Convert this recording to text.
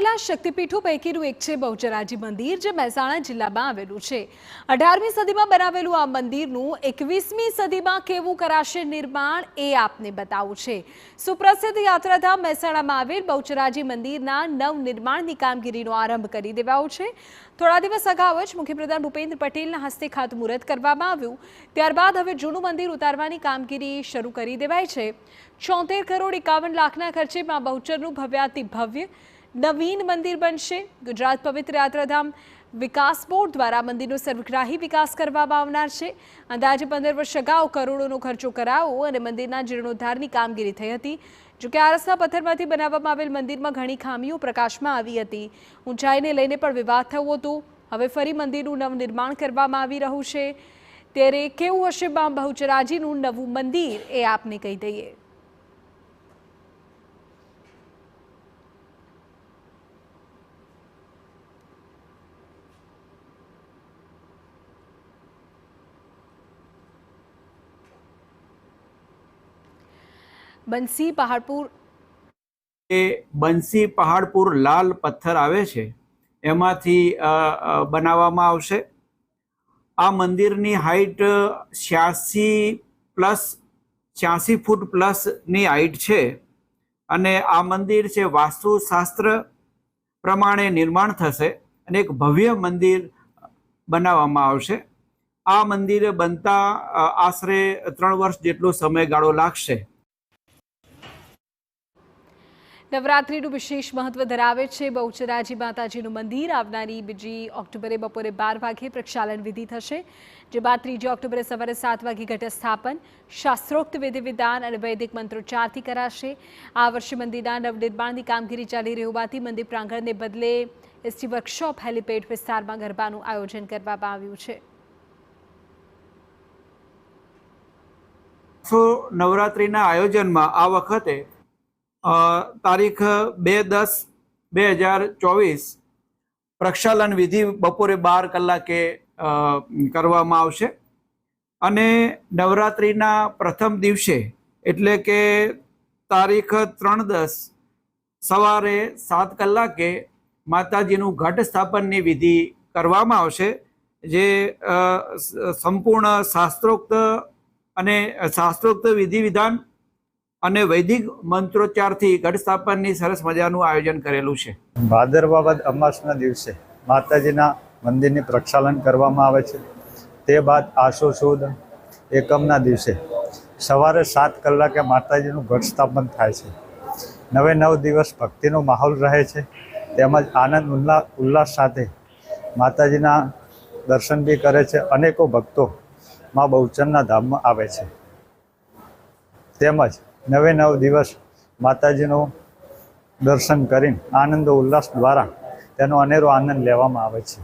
આવેલા શક્તિપીઠો પૈકીનું એક છે બહુચરાજી મંદિર, જે મહેસાણા જિલ્લામાં આવેલું છે। 18મી સદીમાં બનાવેલું આ મંદિરનું 21મી સદીમાં કેવું કરાશે નિર્માણ, એ આપને બતાવું છે। સુપ્રસિદ્ધ યાત્રાધામ મહેસાણામાં આવેલ બહુચરાજી મંદિરના નવનિર્માણની કામગીરીનો આરંભ કરી દેવાયો છે। થોડા દિવસ અગાઉ જ મુખ્યપ્રધાન ભૂપેન્દ્ર પટેલના હસ્તે ખાતમુહૂર્ત કરવામાં આવ્યું। ત્યારબાદ હવે જૂનું મંદિર ઉતારવાની કામગીરી શરૂ કરી દેવાઈ છે। 74 કરોડ 51 લાખના ખર્ચે માં બહુચરનું ભવ્યાતિ ભવ્ય નવીન મંદિર બનશે। ગુજરાત પવિત્ર યાત્રાધામ વિકાસ બોર્ડ દ્વારા મંદિરનો સર્વગ્રાહી વિકાસ કરવામાં આવનાર છે। અંદાજે 15 વર્ષ અગાઉ કરોડોનો ખર્ચો કરાયો અને મંદિરના જીર્ણોદ્ધારની કામગીરી થઈ હતી। જોકે આરસના પથ્થરમાંથી બનાવવામાં આવેલ મંદિરમાં ઘણી ખામીઓ પ્રકાશમાં આવી હતી। ઊંચાઈને લઈને પણ વિવાદ થયો હતો। હવે ફરી મંદિરનું નવનિર્માણ કરવામાં આવી રહ્યું છે। ત્યારે કેવું હશે બહુચરાજીનું નવું મંદિર, એ આપને કહી દઈએ। બંસી પહાડપુર લાલ પથ્થર આવે છે, એમાંથી બનાવવામાં આવશે। આ મંદિરની હાઈટ 86 ફૂટ પ્લસની હાઈટ છે અને આ મંદિર છે વાસ્તુશાસ્ત્ર પ્રમાણે નિર્માણ થશે અને એક ભવ્ય મંદિર બનાવવામાં આવશે। આ મંદિર બનતા આશરે 3 વર્ષ જેટલો સમયગાળો લાગશે। નવરાત્રિનું વિશેષ મહત્વ ધરાવે છે બહુચરાજી માતાજીનું મંદિર। આવનારી 2 ઓક્ટોબરે બપોરે 12 વાગે પ્રક્ષાલન વિધિ થશે, જે બાદ 3 ઓક્ટોબરે સવારે 7 વાગે ઘટ સ્થાપન, શાસ્ત્રોક્ત વિધિ વિધાન અને વૈદિક મંત્રોચ્ચારથી કરાશે। આ વર્ષે મંદિરના નવનિર્માણની કામગીરી ચાલી રહી હોવાથી મંદિર પ્રાંગણને બદલે એસટી વર્કશોપ હેલીપેડ વિસ્તારમાં ગરબાનું આયોજન કરવામાં આવ્યું છે। નવરાત્રિના આયોજનમાં આ વખતે તારીખ 2/10/2024 પ્રક્ષાલન વિધિ બપોરે 12 કલાકે કરવામાં આવશે અને નવરાત્રિના પ્રથમ દિવસે એટલે કે તારીખ 3/10 સવારે 7 કલાકે માતાજીનું ઘટ સ્થાપનની વિધિ કરવામાં આવશે, જે સંપૂર્ણ શાસ્ત્રોક્ત વિધિ વિધાન અને વૈદિક મંત્રોચ્ચારથી ઘટ સ્થાપનની સરસ મજાનું આયોજન કરેલું છે। ભાદરવા વદ અમાસના દિવસે માતાજીના મંદિરની પ્રક્ષાલન કરવામાં આવે છે। તે બાદ આસો સુદ એકમના દિવસે સવારે 7 કલાકે માતાજીનું ઘટ સ્થાપન થાય છે। 9 દિવસ ભક્તિનો માહોલ રહે છે, તેમજ આનંદ ઉલ્લાસ સાથે માતાજીના દર્શન બી કરે છે। અનેકો ભક્તો મા બહુચરના ધામમાં આવે છે, તેમજ 9 દિવસ માતાજીનું દર્શન કરીને આનંદ ઉલ્લાસ દ્વારા તેનો અનેરો આનંદ લેવામાં આવે છે।